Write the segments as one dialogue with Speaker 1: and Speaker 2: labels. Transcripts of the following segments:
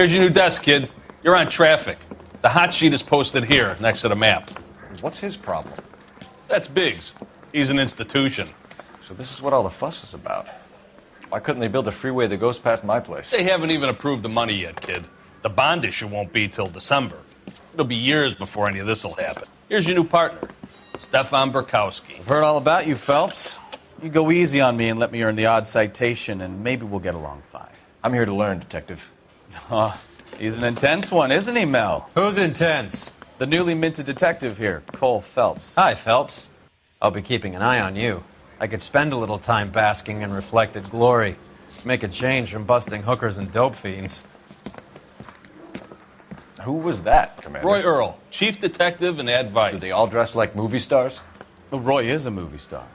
Speaker 1: Here's your new desk, kid. You're on traffic. The hot sheet is posted here, next to the map.
Speaker 2: What's his problem?
Speaker 1: That's Biggs. He's an institution.
Speaker 2: So this is what all the fuss is about. Why couldn't they build a freeway that goes past my place?
Speaker 1: They haven't even approved the money yet, kid. The bond issue won't be till December. It'll be years before any of this will happen. Here's your new partner, Stefan Burkowski.
Speaker 3: I've heard all about you, Phelps. You go easy on me and let me earn the odd citation, and maybe we'll get along fine.
Speaker 2: I'm here to learn, Detective.
Speaker 3: Oh, he's an intense one, isn't he, Mel?
Speaker 4: Who's intense?
Speaker 3: The newly minted detective here, Cole Phelps.
Speaker 4: Hi, Phelps. I'll be keeping an eye on you. I could spend a little time basking in reflected glory. Make a change from busting hookers and dope fiends.
Speaker 2: Who was that, Commander?
Speaker 1: Roy Earl, chief detective and advice.
Speaker 2: Do they all dress like movie stars?
Speaker 3: Well, Roy is a movie star.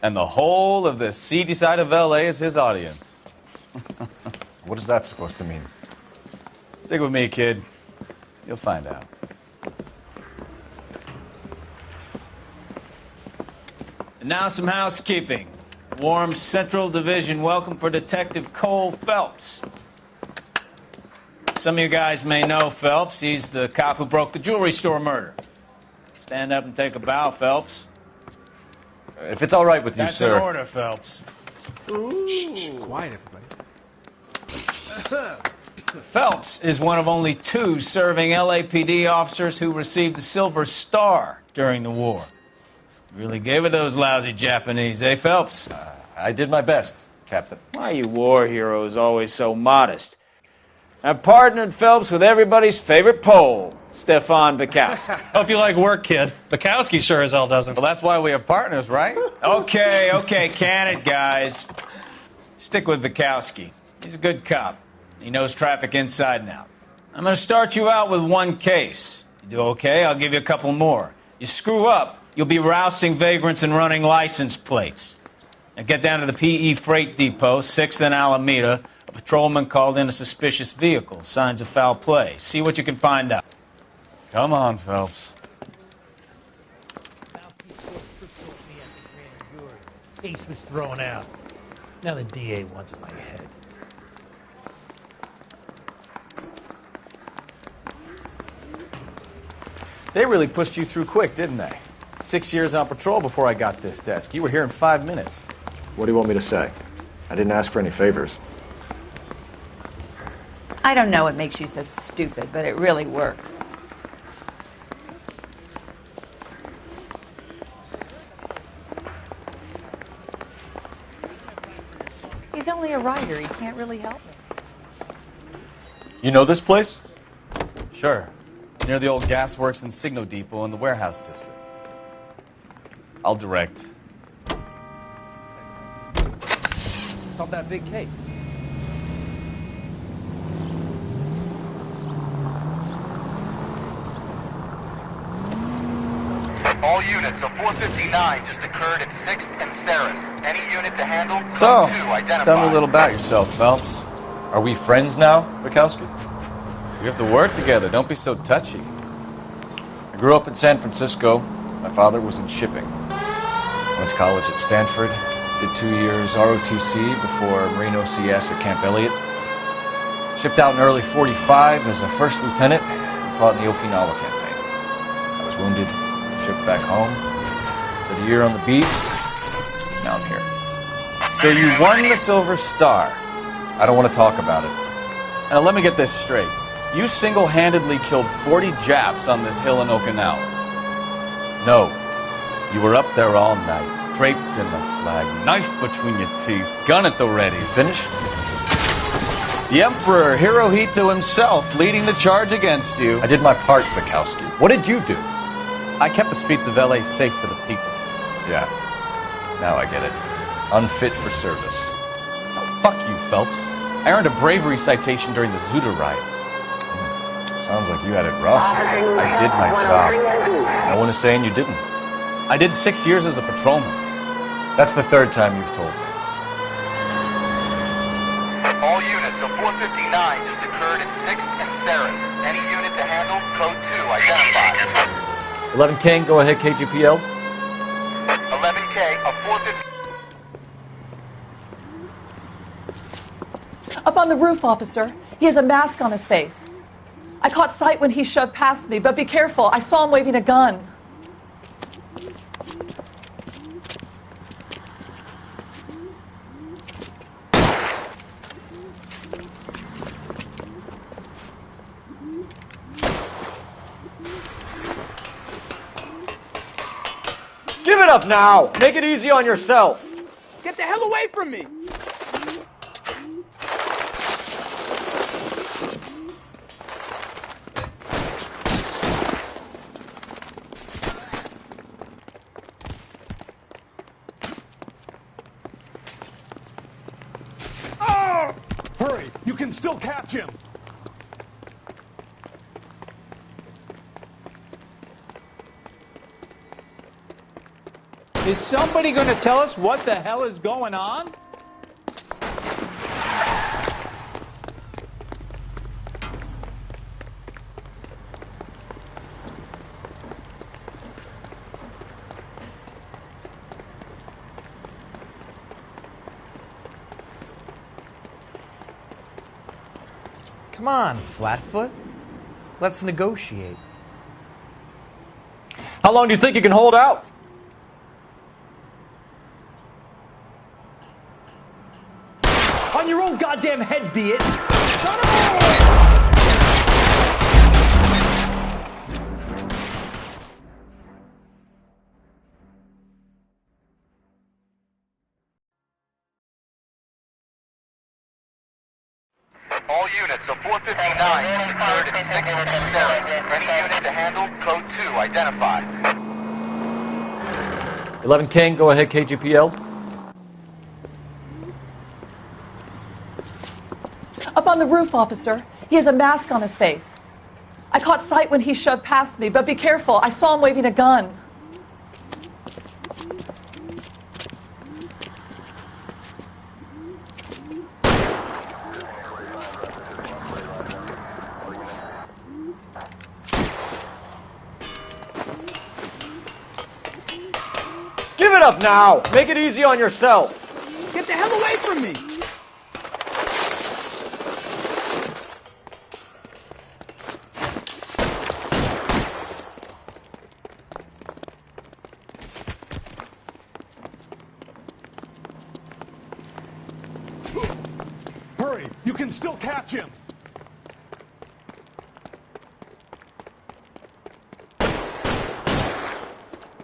Speaker 3: And the whole of the seedy side of L.A. is his audience.
Speaker 2: What is that supposed to mean?
Speaker 3: Stick with me, kid. You'll find out.
Speaker 5: And now some housekeeping. Warm Central Division welcome for Detective Cole Phelps. Some of you guys may know Phelps. He's the cop who broke the jewelry store murder. Stand up and take a bow, Phelps.
Speaker 2: If it's all right with you,
Speaker 5: That's
Speaker 2: sir.
Speaker 5: That's an order, Phelps.
Speaker 6: Shh, quiet, everybody.
Speaker 5: Phelps is one of only 2 serving LAPD officers who received the Silver Star during the war. Really gave it those lousy Japanese, eh, Phelps?
Speaker 2: I did my best, Captain.
Speaker 5: Why are you war heroes always so modest? I've partnered Phelps with everybody's favorite Pole, Stefan Burkowski.
Speaker 7: Hope you like work, kid. Bukowski sure as hell doesn't.
Speaker 3: Well, that's why we have partners, right?
Speaker 5: Okay, can it, guys. Stick with Burkowski. He's a good cop. He knows traffic inside and out. I'm going to start you out with 1 case. You do okay, I'll give you a couple more. You screw up, you'll be rousting vagrants and running license plates. Now get down to the PE Freight Depot, 6th and Alameda. A patrolman called in a suspicious vehicle. Signs of foul play. See what you can find out.
Speaker 3: Come on, Phelps.
Speaker 8: Case was thrown out. Now the DA wants my head.
Speaker 3: They really pushed you through quick, didn't they? 6 years on patrol before I got this desk. You were here in 5 minutes.
Speaker 2: What do you want me to say? I didn't ask for any favors.
Speaker 9: I don't know what makes you so stupid, but it really works. He's only a writer. He can't really help me.
Speaker 2: You know this place?
Speaker 3: Sure. Near the old gasworks and Signo Depot in the warehouse district. I'll direct.
Speaker 6: Solve that big case.
Speaker 10: All units, a 459 just occurred at 6th and Saris. Any unit to handle?
Speaker 3: So,
Speaker 10: Code 2 identified.
Speaker 3: tell me a little about yourself, Phelps.
Speaker 2: Are we friends now, Burkowski?
Speaker 3: We have to work together. Don't be so touchy.
Speaker 2: I grew up in San Francisco. My father was in shipping. Went to college at Stanford. Did 2 years ROTC before Marine OCS at Camp Elliott. Shipped out in early '45 as a first lieutenant and fought in the Okinawa campaign. I was wounded, shipped back home. Did a year on the beat. Now I'm here.
Speaker 3: So you won the Silver Star.
Speaker 2: I don't want to talk about it.
Speaker 3: Now let me get this straight. You single-handedly killed 40 Japs on this hill in Okinawa. No, you were up there all night, draped in the flag, knife between your teeth, gun at the ready.
Speaker 2: Finished?
Speaker 3: The Emperor Hirohito himself leading the charge against you.
Speaker 2: I did my part, Bukowski. What did you do?
Speaker 3: I kept the streets of L.A. safe for the people.
Speaker 2: Yeah, now I get it. Unfit for service.
Speaker 3: Oh, fuck you, Phelps. I earned a bravery citation during the Zuda riots.
Speaker 2: Sounds like you had it rough. I did my job. No one is saying you didn't.
Speaker 3: I did 6 years as a patrolman.
Speaker 2: That's the 3rd time you've told me.
Speaker 10: All units, a 459 just occurred at 6th and Saris. Any unit to handle? Code 2 identified.
Speaker 2: 11K, go ahead, KGPL.
Speaker 10: 11K, a 450.
Speaker 11: Up on the roof, officer. He has a mask on his face. I caught sight when he shoved past me, but be careful. I saw him waving a gun.
Speaker 2: Give it up now! Make it easy on yourself!
Speaker 6: Get the hell away from me!
Speaker 12: Hurry! You can still catch him!
Speaker 5: Is somebody going to tell us what the hell is going on?
Speaker 6: Come on, Flatfoot. Let's negotiate.
Speaker 2: How long do you think you can hold out?
Speaker 6: On your own goddamn head, be it!
Speaker 10: All units, a 459 just occurred at 6th and Sarah's. Any unit to handle, code 2, identified.
Speaker 2: 11 King, go ahead, KGPL.
Speaker 11: Up on the roof, officer. He has a mask on his face. I caught sight when he shoved past me, but be careful. I saw him waving a gun.
Speaker 2: Give it up now! Make it easy on yourself!
Speaker 6: Get the hell away from me!
Speaker 12: Hurry! You can still catch him!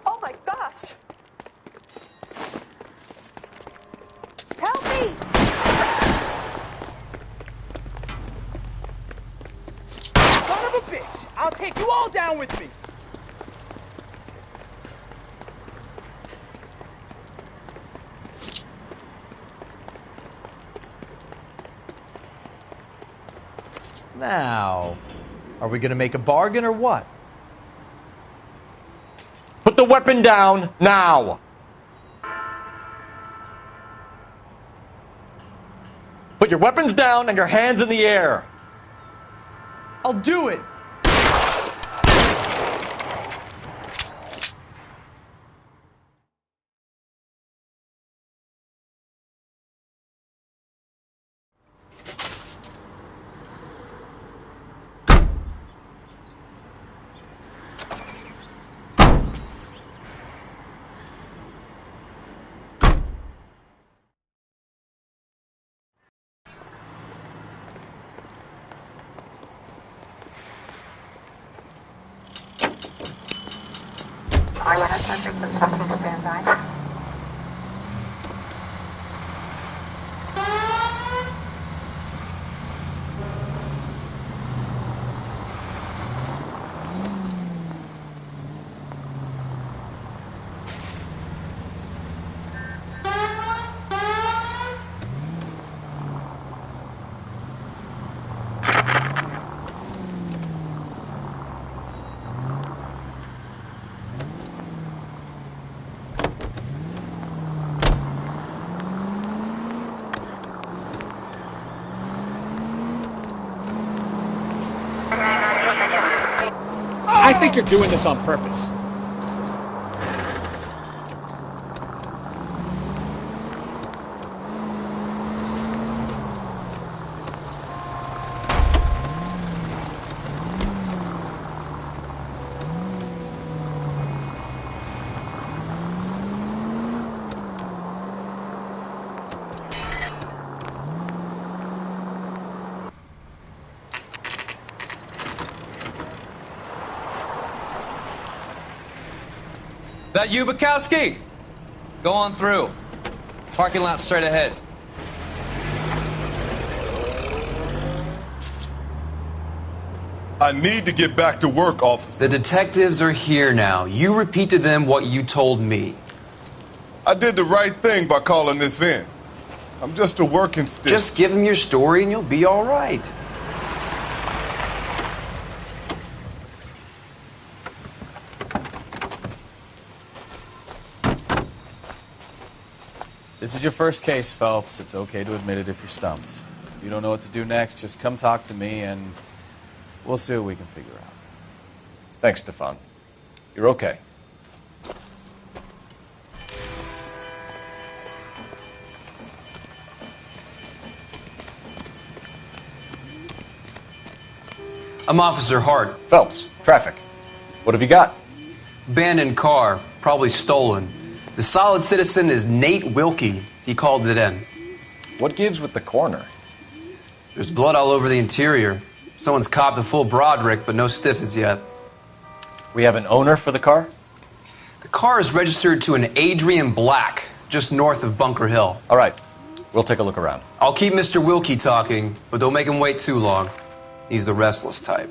Speaker 11: Oh my gosh! Help me!
Speaker 6: Son of a bitch! I'll take you all down with me! Now, are we gonna make a bargain or what?
Speaker 2: Put the weapon down now! Put your weapons down and your hands in the air!
Speaker 6: I'll do it!
Speaker 5: I think you're doing this on purpose.
Speaker 4: That you, Bukowski? Go on through. Parking lot straight ahead.
Speaker 13: I need to get back to work, officer.
Speaker 14: The detectives are here now. You repeat to them what you told me.
Speaker 13: I did the right thing by calling this in. I'm just a working stick.
Speaker 14: Just give them your story and you'll be all right.
Speaker 3: This is your first case, Phelps. It's okay to admit it if you're stumped. If you don't know what to do next, just come talk to me and we'll see what we can figure out.
Speaker 2: Thanks, Stefan. You're okay.
Speaker 14: I'm Officer Hart.
Speaker 2: Phelps, traffic. What have you got?
Speaker 14: Abandoned car, probably stolen. The solid citizen is Nate Wilkie. He called it in.
Speaker 2: What gives with the coroner?
Speaker 14: There's blood all over the interior. Someone's copped a full Broderick, but no stiff as yet.
Speaker 2: We have an owner for the car?
Speaker 14: The car is registered to an Adrian Black, just north of Bunker Hill.
Speaker 2: All right. We'll take a look around.
Speaker 14: I'll keep Mr. Wilkie talking, but don't make him wait too long. He's the restless type.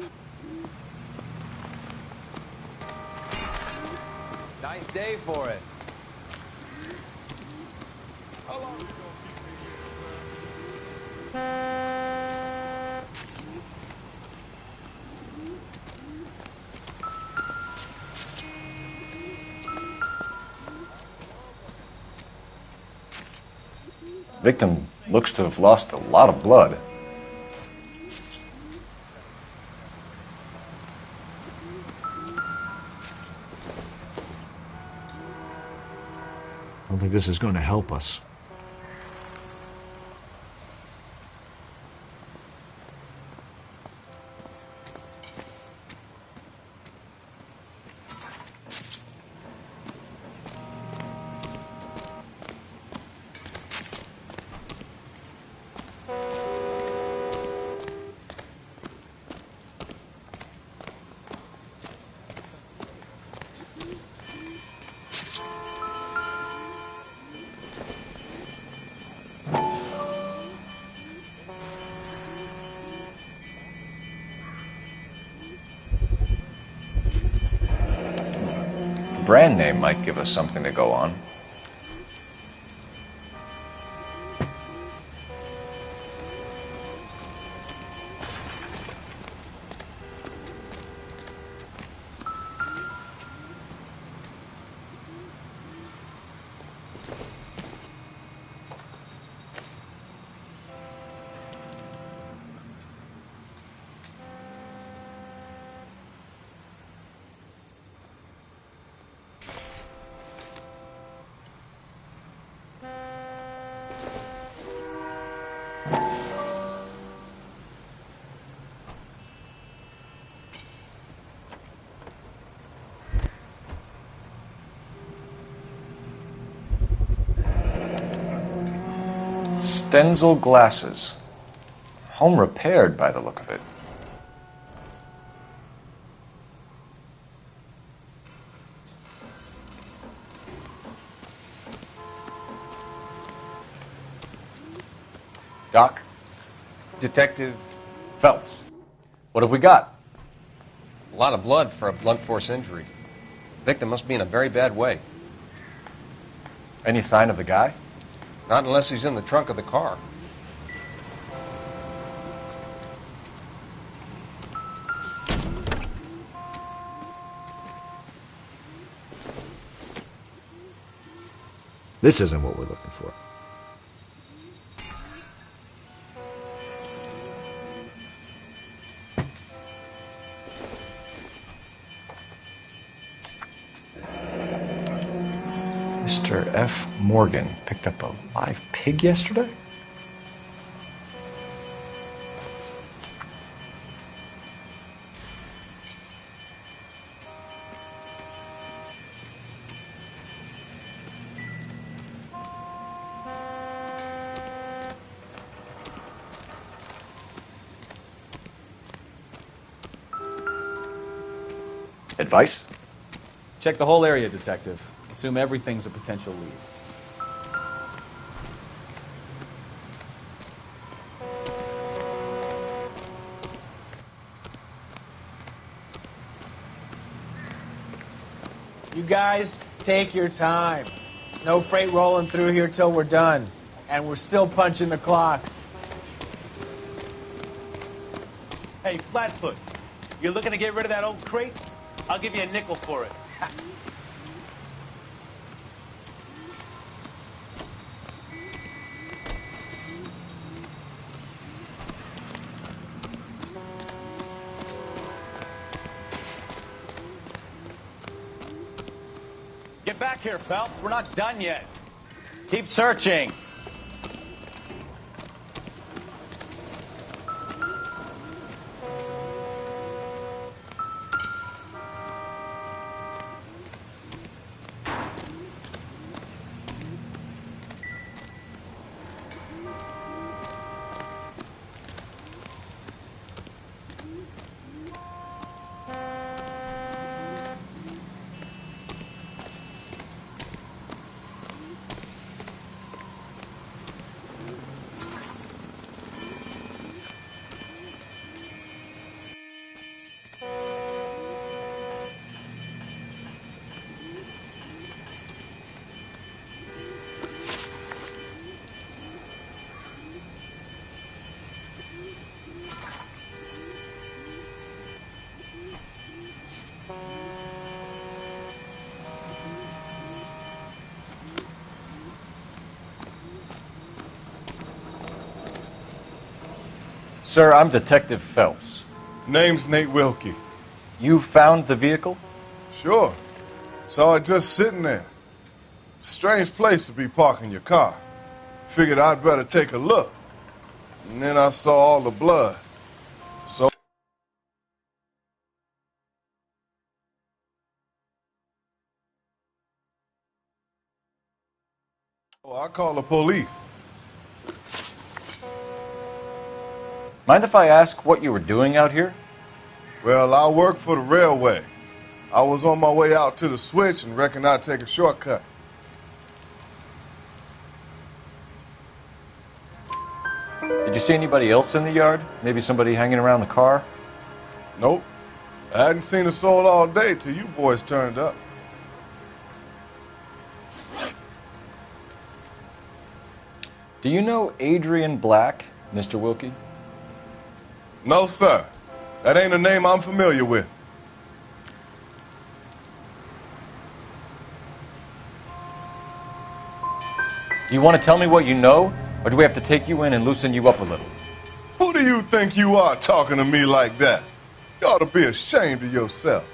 Speaker 4: Nice day for it.
Speaker 2: Victim looks to have lost a lot of blood.
Speaker 15: I don't think this is going to help us.
Speaker 2: Brand name might give us something to go on. Stenzel glasses. Home repaired by the look of it. Doc?
Speaker 16: Detective
Speaker 2: Phelps. What have we got?
Speaker 16: A lot of blood for a blunt force injury. Victim must be in a very bad way.
Speaker 2: Any sign of the guy?
Speaker 16: Not unless he's in the trunk of the car.
Speaker 15: This isn't what we're looking for.
Speaker 2: Mr. F. Morgan picked up a live pig yesterday? Advice?
Speaker 3: Check the whole area, Detective. Assume everything's a potential lead.
Speaker 5: You guys, take your time. No freight rolling through here till we're done. And we're still punching the clock.
Speaker 6: Hey, Flatfoot, you're looking to get rid of that old crate? I'll give you a nickel for it.
Speaker 5: Get back here, Phelps. We're not done yet. Keep searching.
Speaker 2: Sir, I'm Detective Phelps.
Speaker 13: Name's Nate Wilkie.
Speaker 2: You found the vehicle?
Speaker 13: Sure. Saw it just sitting there. Strange place to be parking your car. Figured I'd better take a look. And then I saw all the blood. So I call the police.
Speaker 2: Mind if I ask what you were doing out here?
Speaker 13: Well, I work for the railway. I was on my way out to the switch and reckoned I'd take a shortcut.
Speaker 2: Did you see anybody else in the yard? Maybe somebody hanging around the car?
Speaker 13: Nope. I hadn't seen a soul all day till you boys turned up.
Speaker 2: Do you know Adrian Black, Mr. Wilkie?
Speaker 13: No, sir. That ain't a name I'm familiar with.
Speaker 2: Do you want to tell me what you know, or do we have to take you in and loosen you up a little?
Speaker 13: Who do you think you are talking to me like that? You ought to be ashamed of yourself.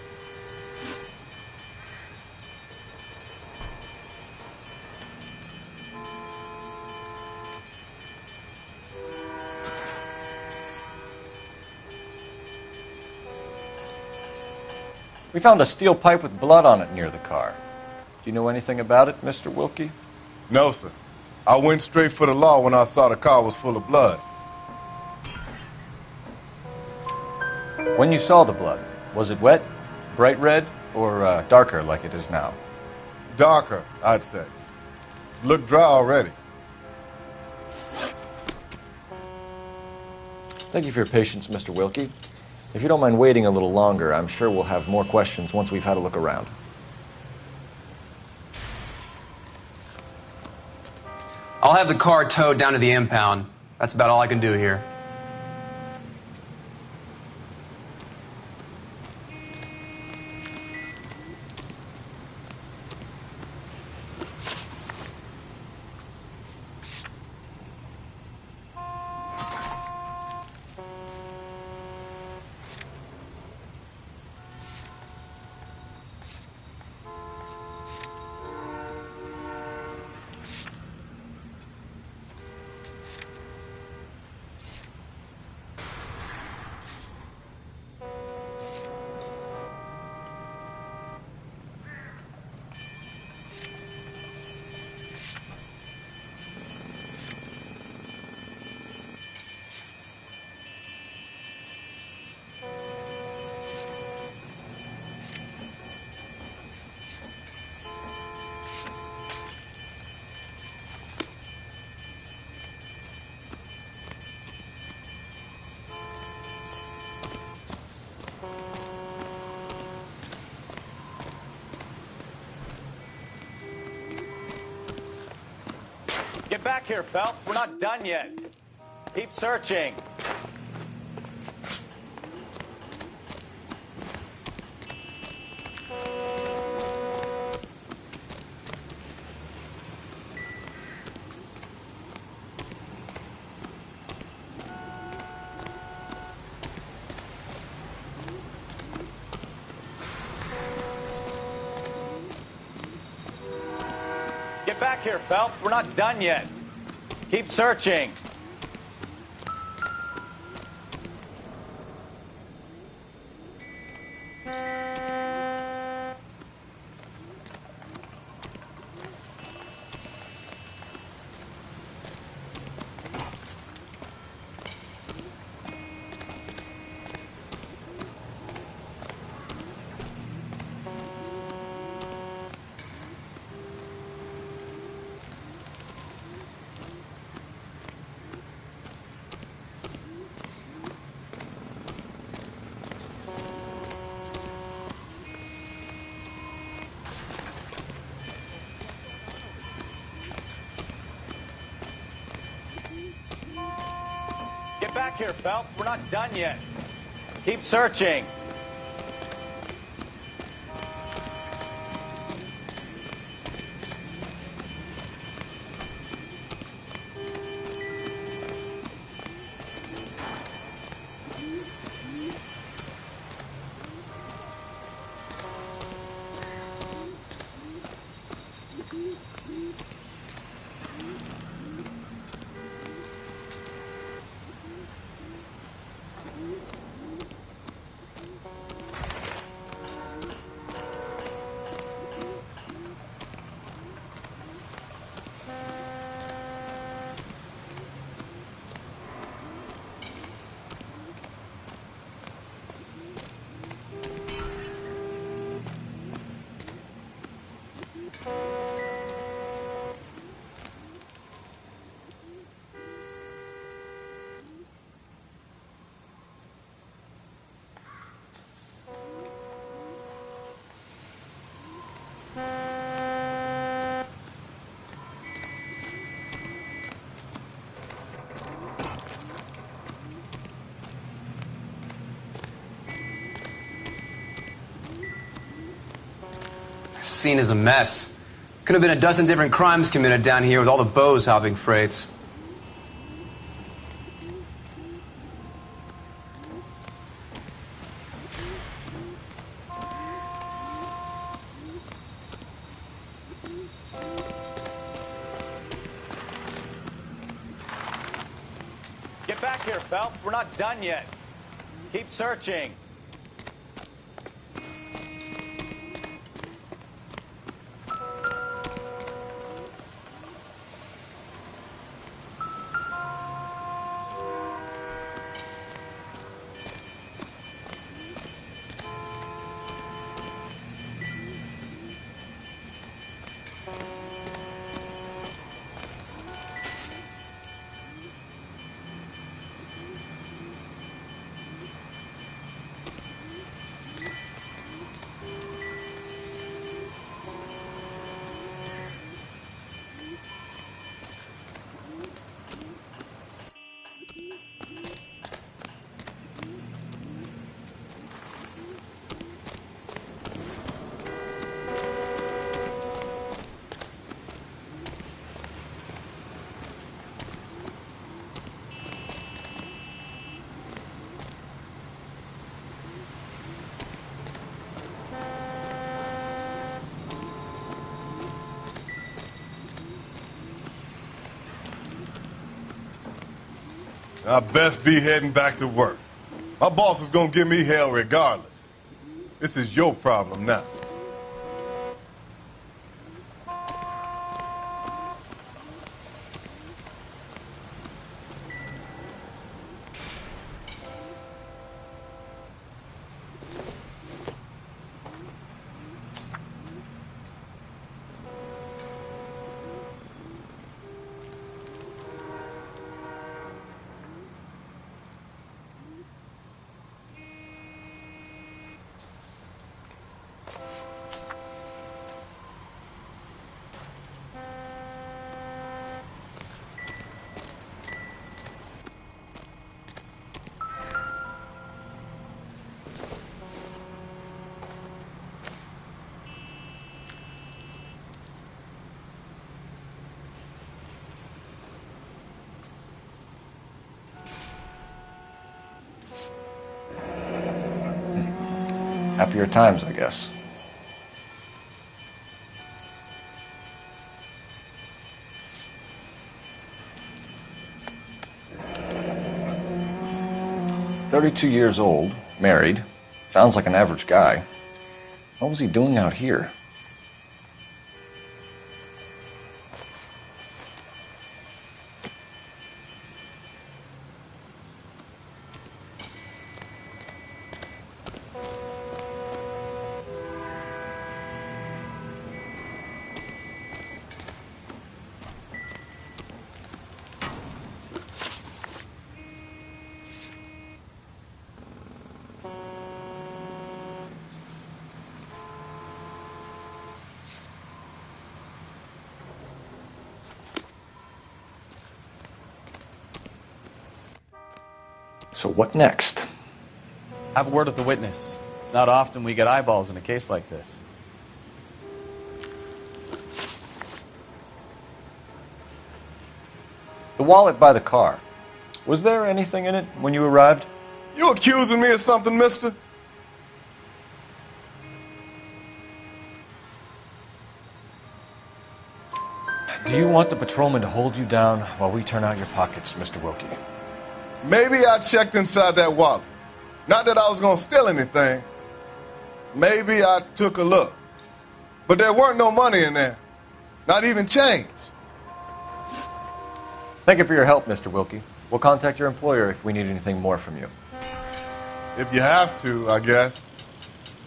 Speaker 2: We found a steel pipe with blood on it near the car. Do you know anything about it, Mr. Wilkie?
Speaker 13: No, sir. I went straight for the law when I saw the car was full of blood.
Speaker 2: When you saw the blood, was it wet, bright red, or darker like it is now?
Speaker 13: Darker, I'd say. Looked dry already.
Speaker 2: Thank you for your patience, Mr. Wilkie. If you don't mind waiting a little longer, I'm sure we'll have more questions once we've had a look around.
Speaker 14: I'll have the car towed down to the impound. That's about all I can do here.
Speaker 5: back here, Phelps. We're not done yet. Keep searching. Get back here, Phelps. We're not done yet. Keep searching. Get back here, Phelps. We're not done yet. Keep searching.
Speaker 14: Scene is a mess. Could have been a dozen different crimes committed down here with all the bows hopping freights.
Speaker 5: Get back here, Phelps. We're not done yet. Keep searching.
Speaker 13: I best be heading back to work. My boss is gonna give me hell regardless. This is your problem now.
Speaker 2: Happier times, I guess. "32 years old, married. Sounds like an average guy. What was he doing out here?" So what next?
Speaker 3: Have a word with the witness. It's not often we get eyeballs in a case like this.
Speaker 2: The wallet by the car. Was there anything in it when you arrived?
Speaker 13: You accusing me of something, mister?
Speaker 2: Do you want the patrolman to hold you down while we turn out your pockets, Mr. Wilkie?
Speaker 13: Maybe I checked inside that wallet. Not that I was going to steal anything. Maybe I took a look. But there weren't no money in there. Not even change.
Speaker 2: Thank you for your help, Mr. Wilkie. We'll contact your employer if we need anything more from you.
Speaker 13: If you have to, I guess.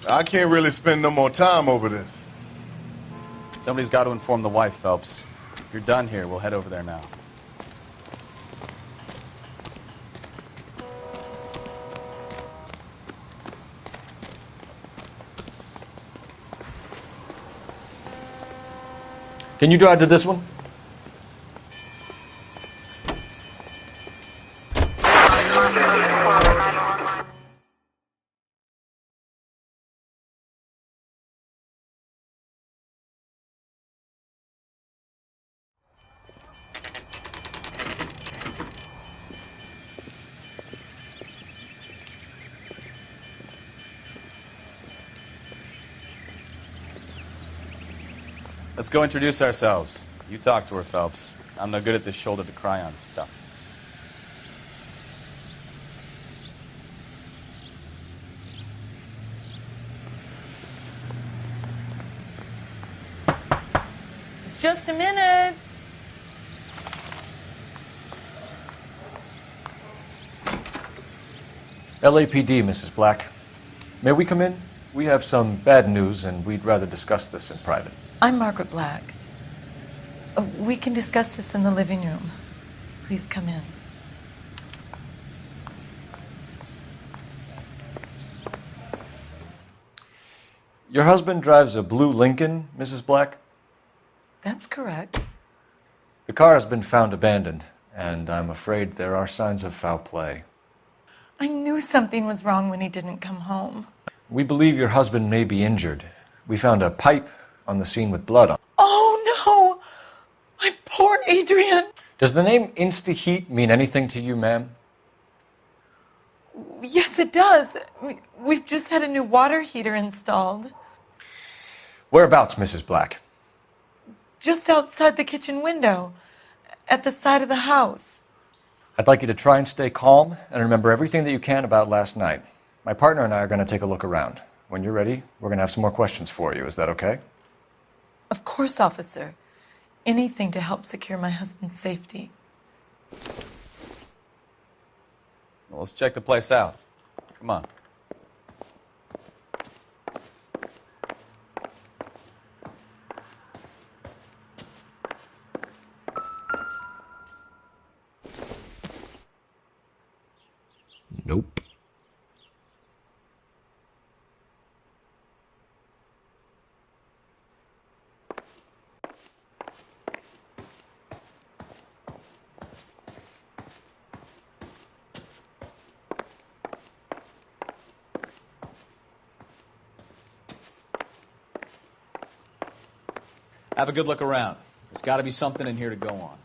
Speaker 13: I can't really spend no more time over this.
Speaker 3: Somebody's got to inform the wife, Phelps. If you're done here, we'll head over there now.
Speaker 2: Can you drive to this one?
Speaker 3: Let's go introduce ourselves. You talk to her, Phelps. I'm no good at this shoulder to cry on stuff.
Speaker 9: Just a minute.
Speaker 2: LAPD, Mrs. Black. May we come in? We have some bad news, and we'd rather discuss this in private.
Speaker 11: I'm Margaret Black. We can discuss this in the living room. Please come in.
Speaker 2: Your husband drives a blue Lincoln, Mrs. Black?
Speaker 11: That's correct.
Speaker 2: The car has been found abandoned, and I'm afraid there are signs of foul play.
Speaker 11: I knew something was wrong when he didn't come home.
Speaker 2: We believe your husband may be injured. We found a pipe on the scene with blood on.
Speaker 11: Oh, no! My poor Adrian!
Speaker 2: Does the name Insta-Heat mean anything to you, ma'am?
Speaker 11: Yes, it does. We've just had a new water heater installed.
Speaker 2: Whereabouts, Mrs. Black?
Speaker 11: Just outside the kitchen window, at the side of the house.
Speaker 2: I'd like you to try and stay calm and remember everything that you can about last night. My partner and I are going to take a look around. When you're ready, we're going to have some more questions for you. Is that okay?
Speaker 11: Of course, officer. Anything to help secure my husband's safety.
Speaker 3: Well, let's check the place out. Come on.
Speaker 15: Nope.
Speaker 3: Have a good look around. There's got to be something in here to go on.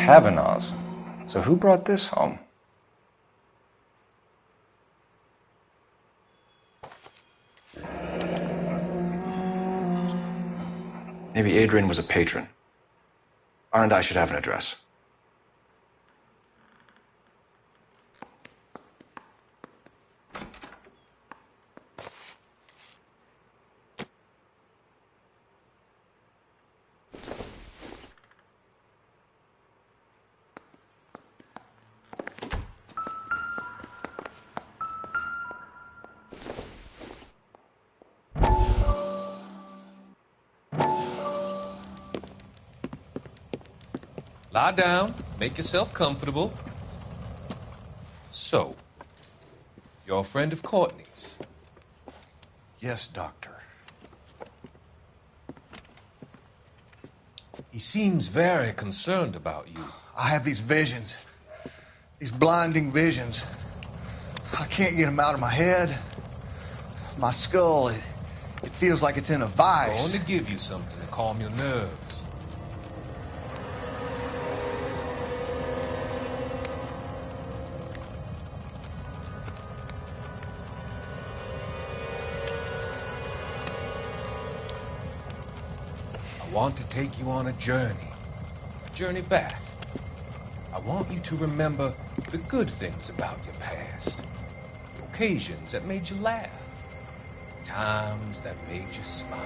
Speaker 2: Kavanaughs. So who brought this home? Maybe Adrian was a patron. R&I should have an address.
Speaker 17: Lie down, make yourself comfortable. So, you're a friend of Courtney's?
Speaker 18: Yes, Doctor.
Speaker 17: He seems very concerned about you.
Speaker 18: I have these visions. These blinding visions. I can't get them out of my head. My skull, it feels like it's in a vice.
Speaker 17: I want to give you something to calm your nerves. I want to take you on a journey back. I want you to remember the good things about your past, the occasions that made you laugh, times that made you smile.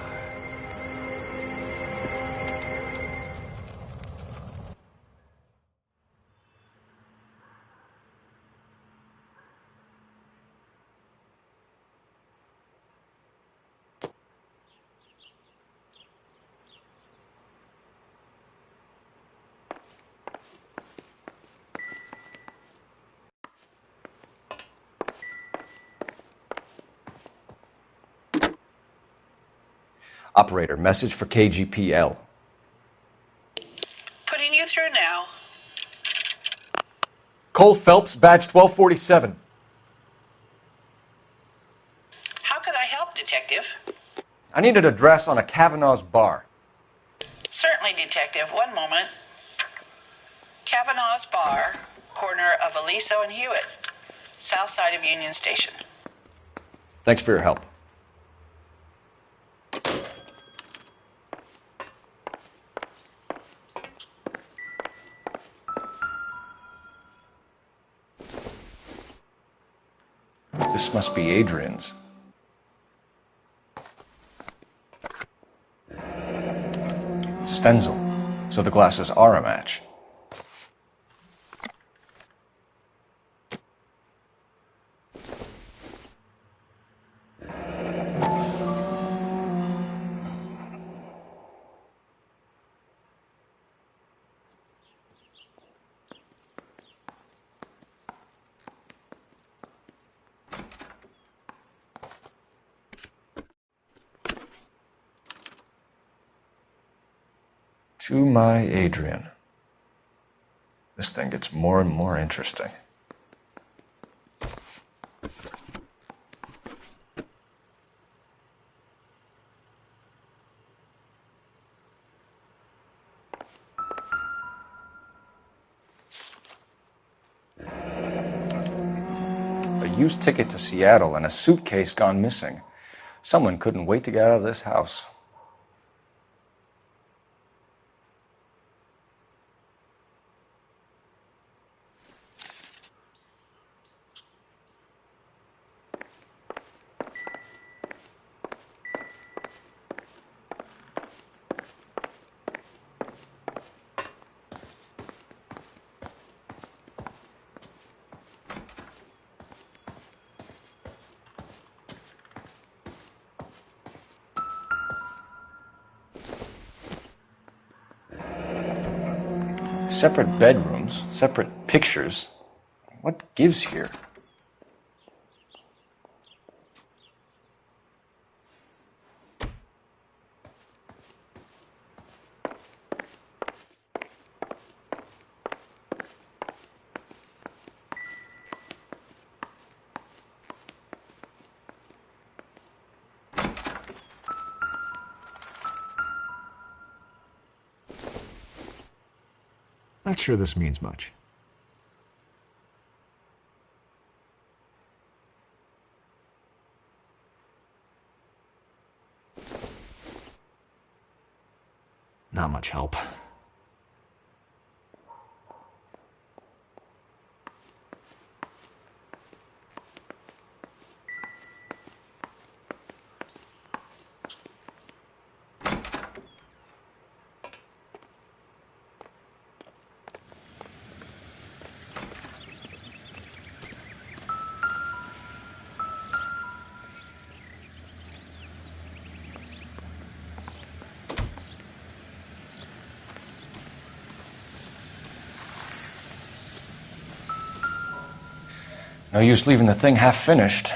Speaker 2: Operator, message for KGPL.
Speaker 19: Putting you through now.
Speaker 2: Cole Phelps, badge 1247.
Speaker 19: How could I help, Detective?
Speaker 2: I need an address on a Kavanaugh's bar.
Speaker 19: Certainly, Detective. One moment. Kavanaugh's Bar, corner of Aliso and Hewitt, south side of Union Station.
Speaker 2: Thanks for your help. This must be Adrian's. Stenzel. So the glasses are a match. To my Adrian. This thing gets more and more interesting. A used ticket to Seattle and a suitcase gone missing. Someone couldn't wait to get out of this house. Separate bedrooms, separate pictures. What gives here?
Speaker 15: Not sure this means much. Not much help.
Speaker 2: No use leaving the thing half finished.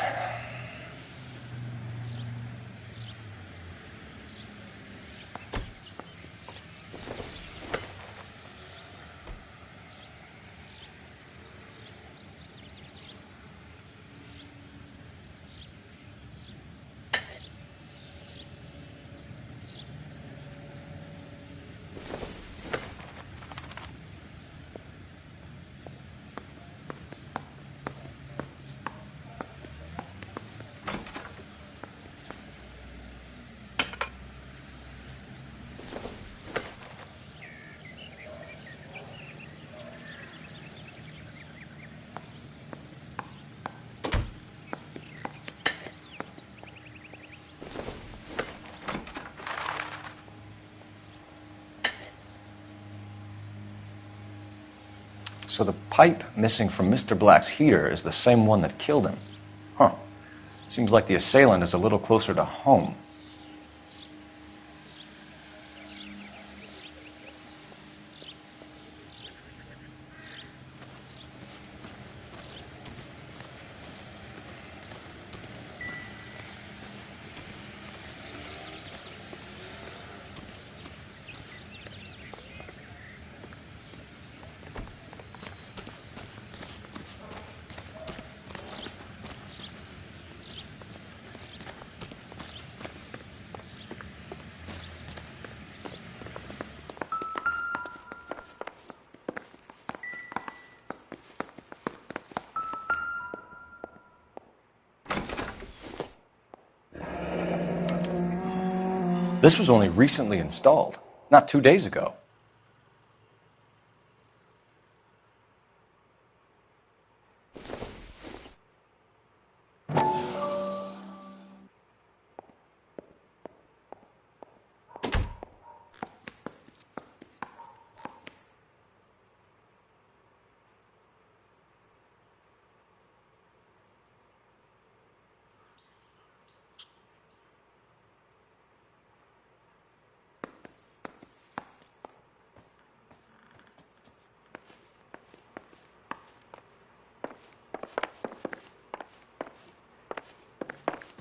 Speaker 2: So the pipe missing from Mr. Black's heater is the same one that killed him. Huh. Seems like the assailant is a little closer to home. This was only recently installed, not 2 days ago.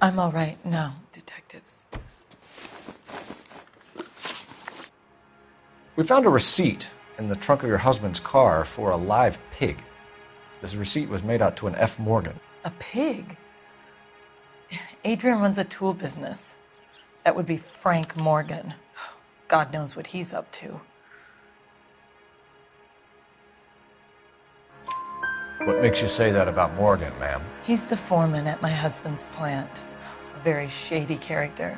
Speaker 11: I'm all right now, detectives.
Speaker 2: We found a receipt in the trunk of your husband's car for a live pig. This receipt was made out to an F. Morgan.
Speaker 11: A pig? Adrian runs a tool business. That would be Frank Morgan. God knows what he's up to.
Speaker 2: What makes you say that about Morgan, ma'am?
Speaker 11: He's the foreman at my husband's plant. A very shady character.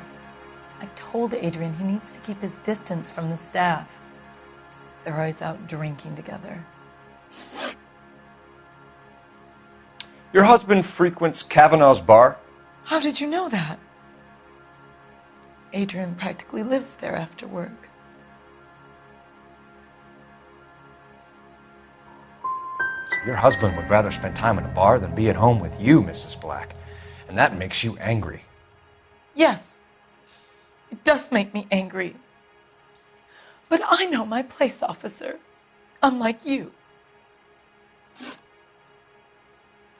Speaker 11: I've told Adrian he needs to keep his distance from the staff. They're always out drinking together.
Speaker 2: Your husband frequents Kavanaugh's bar?
Speaker 11: How did you know that? Adrian practically lives there after work.
Speaker 2: So your husband would rather spend time in a bar than be at home with you, Mrs. Black. And that makes you angry.
Speaker 11: Yes, it does make me angry. But I know my place, officer, unlike you.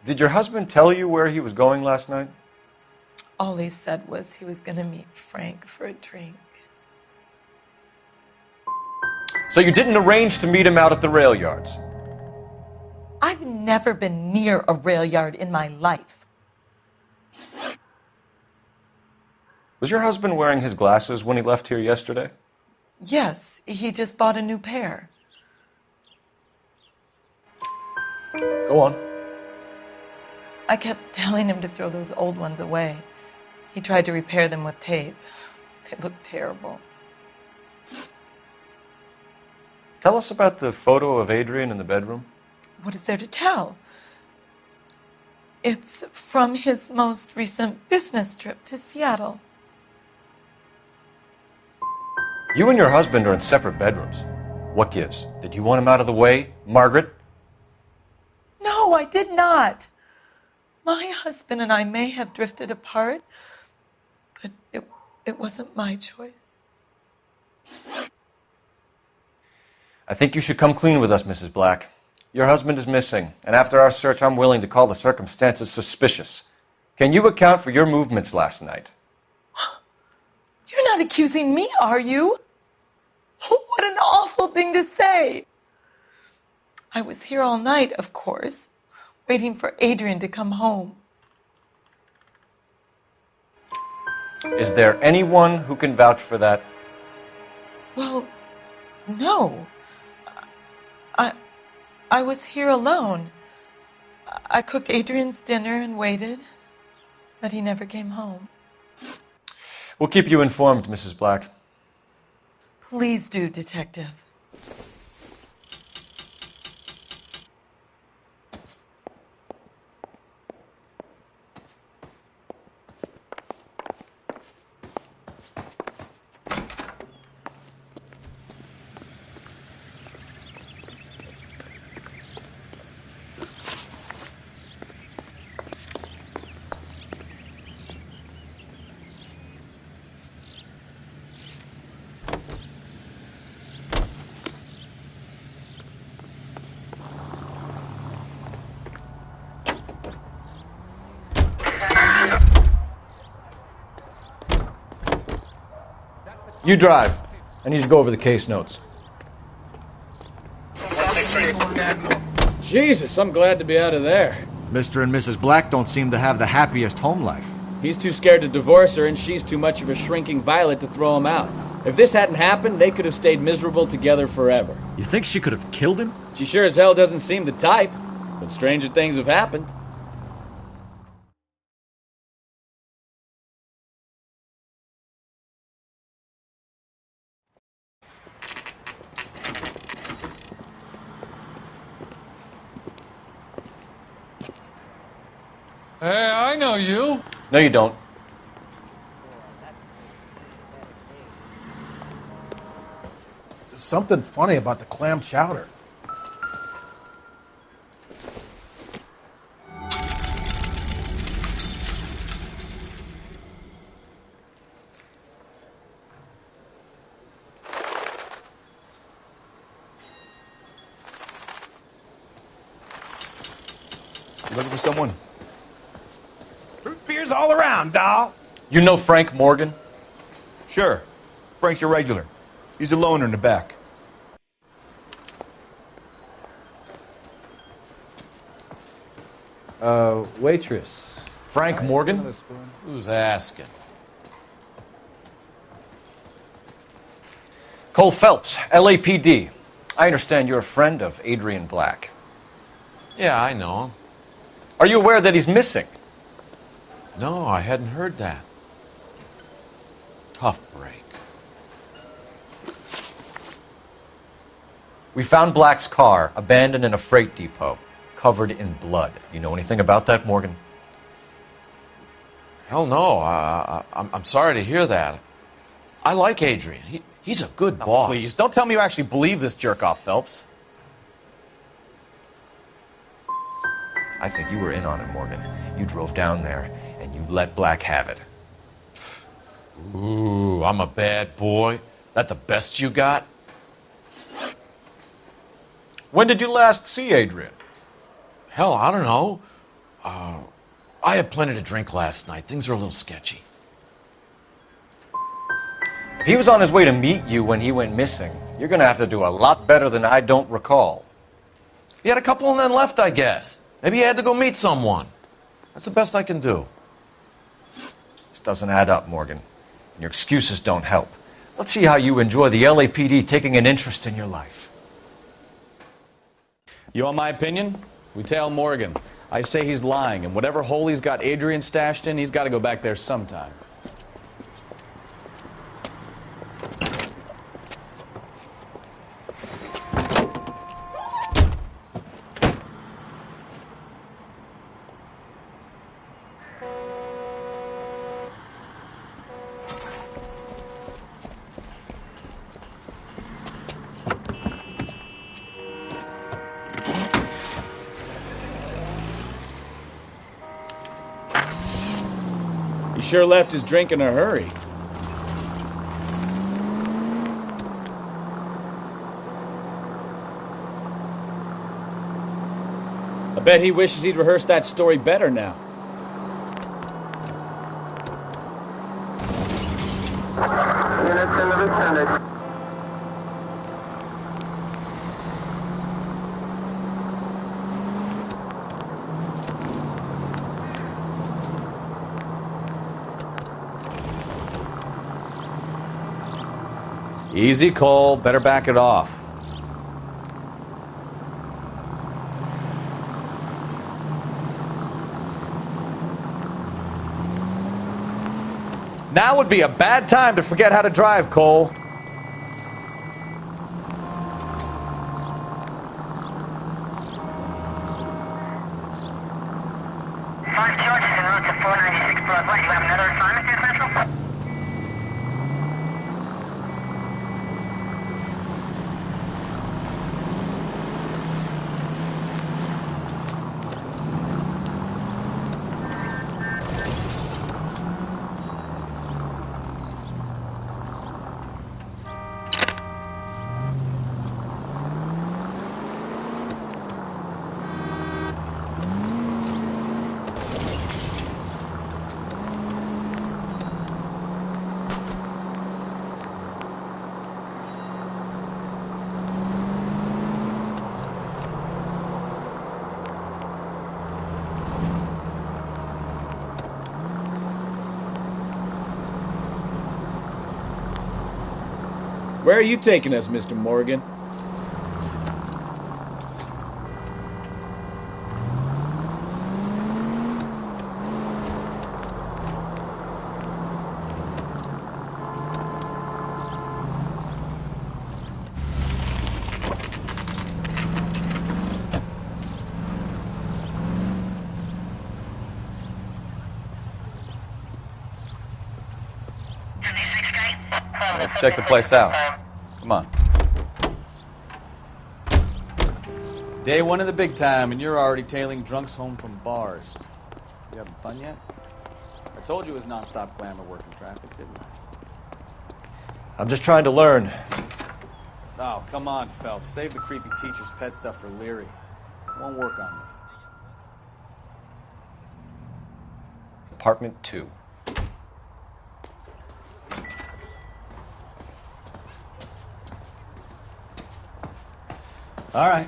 Speaker 2: Did your husband tell you where he was going last night?
Speaker 11: All he said was he was going to meet Frank for a drink.
Speaker 2: So you didn't arrange to meet him out at the rail yards?
Speaker 11: I've never been near a rail yard in my life.
Speaker 2: Was your husband wearing his glasses when he left here yesterday?
Speaker 11: Yes, he just bought a new pair.
Speaker 2: Go on.
Speaker 11: I kept telling him to throw those old ones away. He tried to repair them with tape. They looked terrible.
Speaker 2: Tell us about the photo of Adrian in the bedroom.
Speaker 11: What is there to tell? It's from his most recent business trip to Seattle.
Speaker 2: You and your husband are in separate bedrooms. What gives? Did you want him out of the way, Margaret?
Speaker 11: No, I did not. My husband and I may have drifted apart, but it wasn't my choice.
Speaker 2: I think you should come clean with us, Mrs. Black. Your husband is missing, and after our search, I'm willing to call the circumstances suspicious. Can you account for your movements last night?
Speaker 11: You're not accusing me, are you? What an awful thing to say. I was here all night, of course, waiting for Adrian to come home.
Speaker 2: Is there anyone who can vouch for that?
Speaker 11: Well, no. I was here alone. I cooked Adrian's dinner and waited, but he never came home.
Speaker 2: We'll keep you informed, Mrs. Black.
Speaker 11: Please do, Detective.
Speaker 2: You drive. I need to go over the case notes.
Speaker 3: Jesus, I'm glad to be out of there.
Speaker 15: Mr. and Mrs. Black don't seem to have the happiest home life.
Speaker 3: He's too scared to divorce her, and she's too much of a shrinking violet to throw him out. If this hadn't happened, they could have stayed miserable together forever.
Speaker 15: You think she could have killed him?
Speaker 3: She sure as hell doesn't seem the type, but stranger things have happened.
Speaker 12: Hey, I know you.
Speaker 2: No, you don't.
Speaker 20: There's something funny about the clam chowder.
Speaker 6: Looking for someone?
Speaker 12: Root beers all around, doll.
Speaker 2: You know Frank Morgan?
Speaker 6: Sure. Frank's a regular. He's a loner in the back.
Speaker 2: Waitress. Frank Morgan?
Speaker 4: Who's asking?
Speaker 2: Cole Phelps, LAPD. I understand you're a friend of Adrian Black.
Speaker 4: Yeah, I know him.
Speaker 2: Are you aware that he's missing?
Speaker 4: No, I hadn't heard that. Tough break.
Speaker 2: We found Black's car abandoned in a freight depot, covered in blood. You know anything about that, Morgan?
Speaker 4: Hell no. I'm sorry to hear that. I like Adrian. He's a good boss.
Speaker 3: Please, don't tell me you actually believe this jerk-off, Phelps.
Speaker 2: I think you were in on it, Morgan. You drove down there, and you let Black have it.
Speaker 4: Ooh, I'm a bad boy. That the best you got?
Speaker 2: When did you last see Adrian?
Speaker 4: Hell, I don't know. I had plenty to drink last night. Things are a little sketchy.
Speaker 2: If he was on his way to meet you when he went missing, you're going to have to do a lot better than I don't recall.
Speaker 4: He had a couple and then left, I guess. Maybe he had to go meet someone. That's the best I can do.
Speaker 2: This doesn't add up, Morgan. Your excuses don't help. Let's see how you enjoy the LAPD taking an interest in your life.
Speaker 3: You want my opinion? We tail Morgan. I say he's lying, and whatever hole he's got Adrian stashed in, he's got to go back there sometime. He sure left his drink in a hurry. I bet he wishes he'd rehearsed that story better now. Easy, Cole. Better back it off. Now would be a bad time to forget how to drive, Cole.
Speaker 10: Five George is en route to 496 Broadway. You have another assignment here, Central?
Speaker 3: Where are you taking us, Mr. Morgan? Let's check the place out. Come on. Day one of the big time, and you're already tailing drunks home from bars. You having fun yet? I told you it was non-stop glamour working traffic, didn't I?
Speaker 2: I'm just trying to learn.
Speaker 3: Oh, come on, Phelps. Save the creepy teacher's pet stuff for Leary. It won't work on me.
Speaker 14: Apartment 2.
Speaker 3: All right.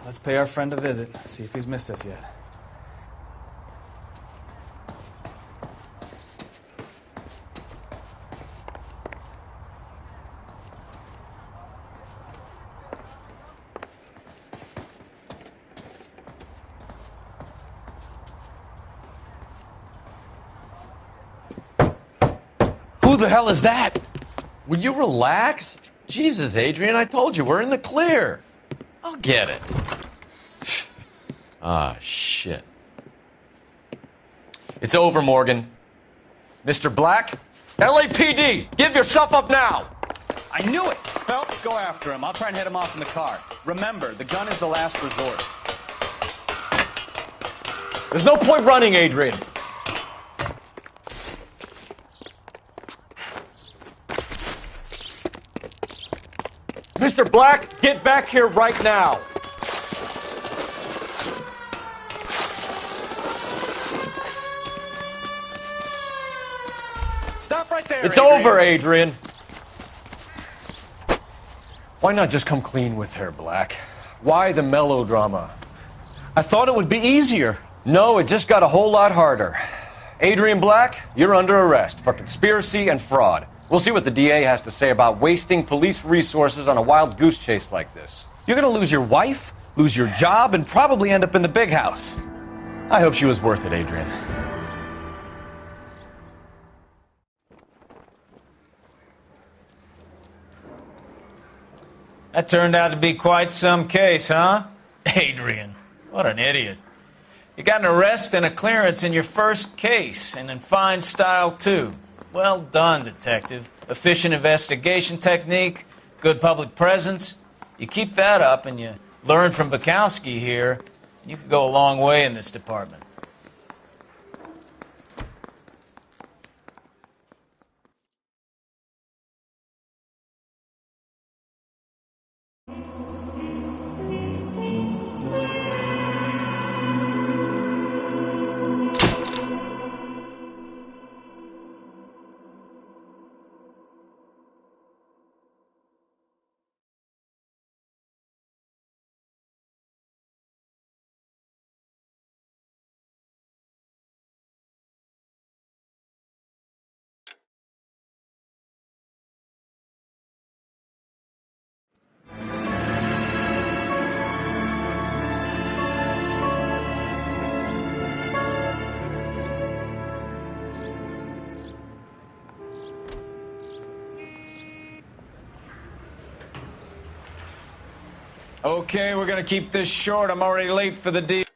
Speaker 3: Let's pay our friend a visit. See if he's missed us yet.
Speaker 4: Who the hell is that? Will you relax? Jesus, Adrian, I told you, we're in the clear. I'll get it. Ah, shit.
Speaker 2: It's over, Morgan. Mr. Black? LAPD! Give yourself up now!
Speaker 3: I knew it! Phelps, go after him. I'll try and head him off in the car. Remember, the gun is the last resort.
Speaker 2: There's no point running, Adrian. Mr. Black, get back here right now.
Speaker 3: Stop right there,
Speaker 2: It's
Speaker 3: Adrian.
Speaker 2: over, Adrian. Why not just come clean with her, Black? Why the melodrama?
Speaker 3: I thought it would be easier.
Speaker 2: No, it just got a whole lot harder. Adrian Black, you're under arrest for conspiracy and fraud. We'll see what the DA has to say about wasting police resources on a wild goose chase like this.
Speaker 3: You're gonna lose your wife, lose your job, and probably end up in the big house. I hope she was worth it, Adrian.
Speaker 5: That turned out to be quite some case, huh? Adrian, what an idiot. You got an arrest and a clearance in your first case, and in fine style, too. Well done, detective. Efficient investigation technique, good public presence. You keep that up and you learn from Bukowski here, and you could go a long way in this department. Okay, we're gonna keep this short. I'm already late for the deal.